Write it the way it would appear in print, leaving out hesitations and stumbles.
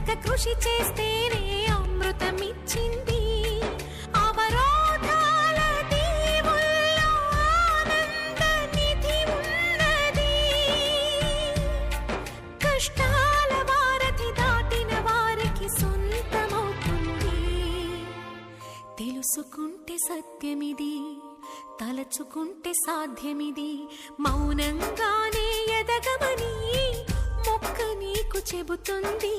విడవక కృషి చేస్తేనే అమృతమిచ్చింది. అవరోధాల దీవుల్లో ఆనంద నిధి ఉన్నది. కష్టాల వారధి దాటిన వారికి సొంతమవుతుంది. తెలుసుకుంటే సత్యమిది, తలచుకుంటే సాధ్యమిది. మౌనంగానే ఎదగమని మొక్క నీకు చెబుతుంది.